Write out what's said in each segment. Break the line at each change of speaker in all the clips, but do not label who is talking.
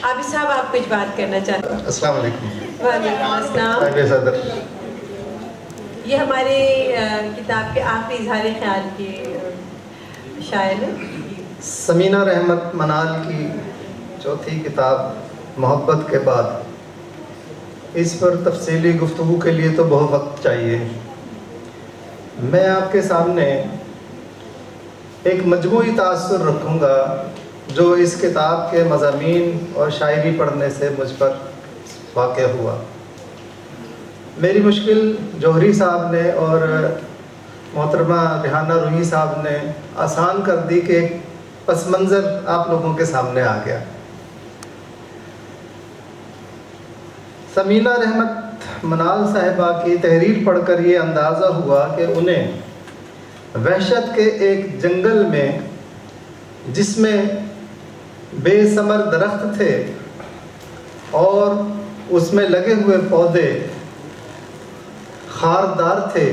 عابد صاحب آپ کچھ بات کرنا چاہتے ہیں؟
السلام علیکم۔
وعلیکم السلام۔
صدر،
یہ ہمارے کتاب کے آخری اظہار خیال کے شاعر ہیں
سمینہ رحمت منال کی چوتھی کتاب محبت کے بعد، اس پر تفصیلی گفتگو کے لیے تو بہت وقت چاہیے۔ میں آپ کے سامنے ایک مجموعی تاثر رکھوں گا جو اس کتاب کے مضامین اور شاعری پڑھنے سے مجھ پر واقع ہوا۔ میری مشکل جوہری صاحب نے اور محترمہ ریحانہ روحی صاحب نے آسان کر دی کہ ایک پس منظر آپ لوگوں کے سامنے آ گیا۔ سمینہ رحمت منال صاحبہ کی تحریر پڑھ کر یہ اندازہ ہوا کہ انہیں وحشت کے ایک جنگل میں، جس میں بے ثمر درخت تھے اور اس میں لگے ہوئے پودے خاردار تھے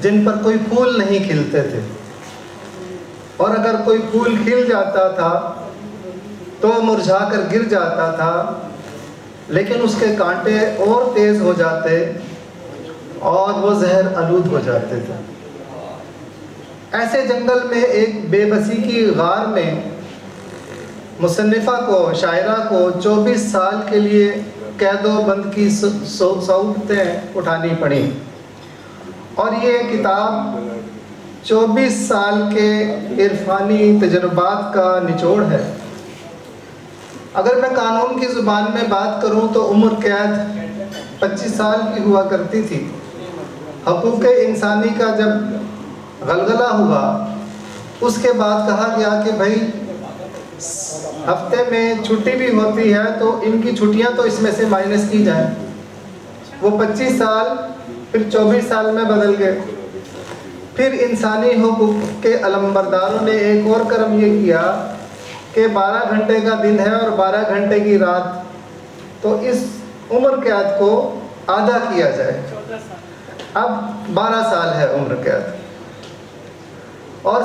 جن پر کوئی پھول نہیں کھلتے تھے، اور اگر کوئی پھول کھل جاتا تھا تو مرجھا کر گر جاتا تھا، لیکن اس کے کانٹے اور تیز ہو جاتے اور وہ زہر آلود ہو جاتے تھے۔ ایسے جنگل میں ایک بے بسی کی غار میں مصنفہ کو، شاعرہ کو 24 سال کے لیے قید و بند کی صعوبتیں اٹھانی پڑیں، اور یہ کتاب 24 سال کے عرفانی تجربات کا نچوڑ ہے۔ اگر میں قانون کی زبان میں بات کروں تو عمر قید 25 سال کی ہوا کرتی تھی۔ حقوق انسانی کا جب غلغلہ ہوا، اس کے بعد کہا گیا کہ بھائی ہفتے میں چھٹی بھی ہوتی ہے تو ان کی چھٹیاں تو اس میں سے مائنس کی جائیں۔ وہ 25 سال پھر 24 سال میں بدل گئے۔ پھر انسانی حقوق کے علمبرداروں نے ایک اور کرم یہ کیا کہ 12 گھنٹے کا دن ہے اور 12 گھنٹے کی رات، تو اس عمر قید کو آدھا کیا جائے۔ اب 12 سال ہے عمر قید، اور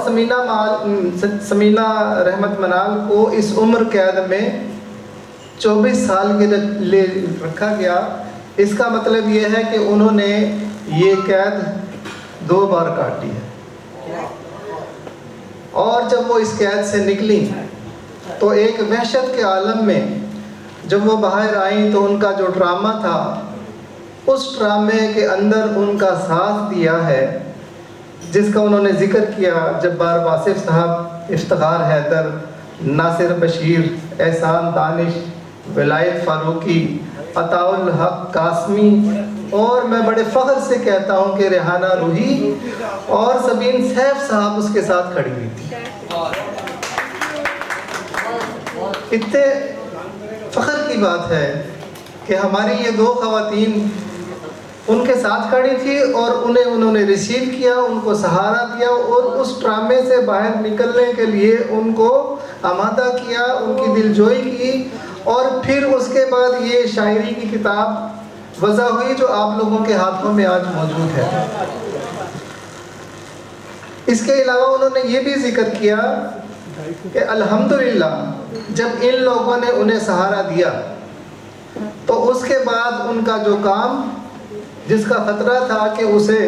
سمینہ رحمت منال کو اس عمر قید میں 24 سال کے لیے رکھا گیا۔ اس کا مطلب یہ ہے کہ انہوں نے یہ قید 2 بار کاٹی ہے، اور جب وہ اس قید سے نکلی تو ایک وحشت کے عالم میں جب وہ باہر آئیں تو ان کا جو ڈرامہ تھا، اس ڈرامے کے اندر ان کا ساتھ دیا ہے، جس کا انہوں نے ذکر کیا جبار واصف صاحب، افتخار حیدر، ناصر بشیر، احسان دانش، ولایت فاروقی، عطاء الحق قاسمی، اور میں بڑے فخر سے کہتا ہوں کہ ریحانہ روحی اور سبین سیف صاحب اس کے ساتھ کھڑی ہوئی تھی۔ اتنے فخر کی بات ہے کہ ہماری یہ 2 خواتین ان کے ساتھ کھڑی تھی، اور انہوں نے ریسیو کیا، ان کو سہارا دیا، اور اس ڈرامے سے باہر نکلنے کے لیے ان کو آمادہ کیا، ان کی دلجوئی کی، اور پھر اس کے بعد یہ شاعری کی کتاب وضع ہوئی جو آپ لوگوں کے ہاتھوں میں آج موجود ہے۔ اس کے علاوہ انہوں نے یہ بھی ذکر کیا کہ الحمدللہ جب ان لوگوں نے انہیں سہارا دیا تو اس کے بعد ان کا جو کام، جس کا خطرہ تھا کہ اسے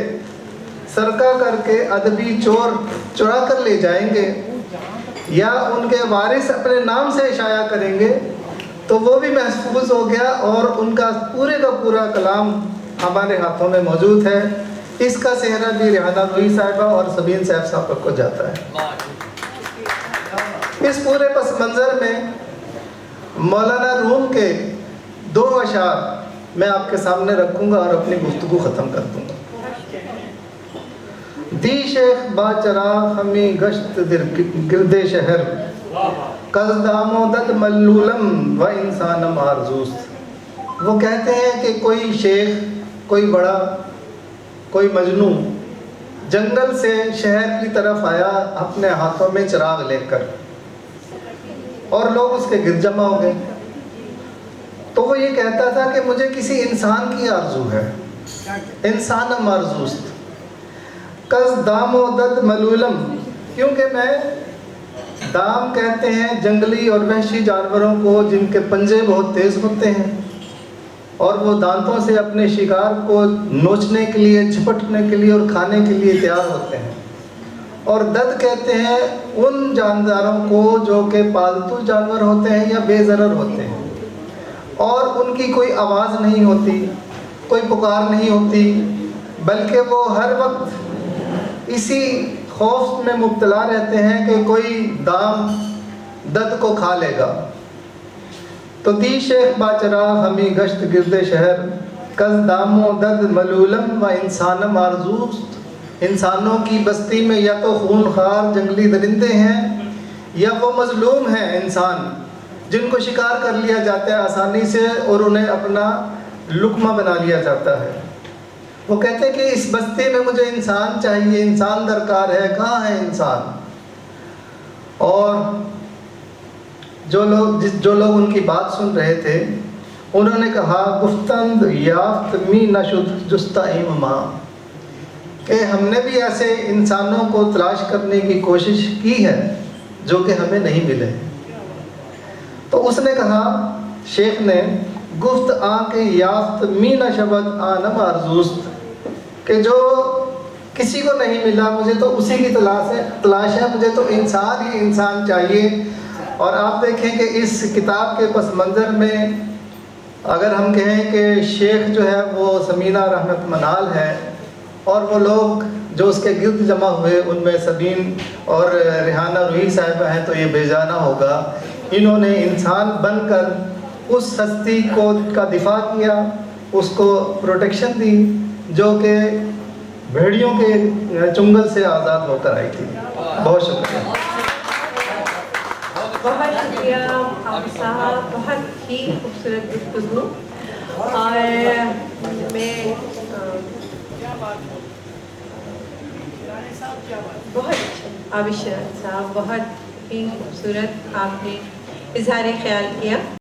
سرقہ کر کے ادبی چور چرا کر لے جائیں گے یا ان کے وارث اپنے نام سے اشاعہ کریں گے، تو وہ بھی محفوظ ہو گیا، اور ان کا پورے کا پورا کلام ہمارے ہاتھوں میں موجود ہے۔ اس کا سہرا بھی ریحانہ روحی صاحبہ اور سبین سیف صاحب کو جاتا ہے۔ اس پورے پس منظر میں مولانا روم کے 2 اشعار میں آپ کے سامنے رکھوں گا اور اپنی گفتگو ختم کر دوں گا۔ دی شیخ با چراغ ہمیں گشت در گرد شہر، قصدام و دد ملولم و انسانم آرزوست۔ وہ کہتے ہیں کہ کوئی شیخ، کوئی بڑا، کوئی مجنوں جنگل سے شہر کی طرف آیا اپنے ہاتھوں میں چراغ لے کر، اور لوگ اس کے گرد جمع ہو گئے۔ تو وہ یہ کہتا تھا کہ مجھے کسی انسان کی آرزو ہے، انسانم آرزوست، کز دام و دد ملولم، کیونکہ میں دام کہتے ہیں جنگلی اور وحشی جانوروں کو جن کے پنجے بہت تیز ہوتے ہیں اور وہ دانتوں سے اپنے شکار کو نوچنے کے لیے، جھپٹنے کے لیے اور کھانے کے لیے تیار ہوتے ہیں۔ اور دد کہتے ہیں ان جانداروں کو جو کہ پالتو جانور ہوتے ہیں یا بے ضرر ہوتے ہیں اور ان کی کوئی آواز نہیں ہوتی، کوئی پکار نہیں ہوتی، بلکہ وہ ہر وقت اسی خوف میں مبتلا رہتے ہیں کہ کوئی دام دد کو کھا لے گا۔ تو دی شیخ باچراغ ہمی گشت گرد شہر کز دام و دد ملولم و انسانم آرزوست۔ انسانوں کی بستی میں یا تو خونخوار جنگلی درندے ہیں یا وہ مظلوم ہیں انسان، جن کو شکار کر لیا جاتا ہے آسانی سے اور انہیں اپنا لقمہ بنا لیا جاتا ہے۔ وہ کہتے ہیں کہ اس بستی میں مجھے انسان چاہیے، انسان درکار ہے، کہاں ہے انسان؟ اور جو لوگ ان کی بات سن رہے تھے انہوں نے کہا گفتند یافت می نشد جستعیم ماں، کہ ہم نے بھی ایسے انسانوں کو تلاش کرنے کی کوشش کی ہے جو کہ ہمیں نہیں ملے۔ تو اس نے کہا، شیخ نے، گفت آ کے یافت می نشبت آنم آرزوست، کہ جو کسی کو نہیں ملا مجھے تو اسی کی تلاش ہے، مجھے تو انسان ہی انسان چاہیے۔ اور آپ دیکھیں کہ اس کتاب کے پس منظر میں اگر ہم کہیں کہ شیخ جو ہے وہ ثمینہ رحمت منال ہے اور وہ لوگ جو اس کے گرد جمع ہوئے ان میں سبین اور ریحانہ روحی صاحبہ ہیں، تو یہ بے جانہ ہوگا۔ انہوں نے انسان بن کر اس ہستی کا دفاع کیا، اس کو پروٹیکشن دی جو کہ بھیڑیوں کے چنگل سے آزاد ہو کر آئی تھی۔ بہت شکریہ۔
بہت شکریہ آپ صاحب، بہت ہی خوبصورت گفتگو۔ اور میں بہت آبشر صاحب، بہت ہی خوبصورت آپ نے اظہار خیال کیا۔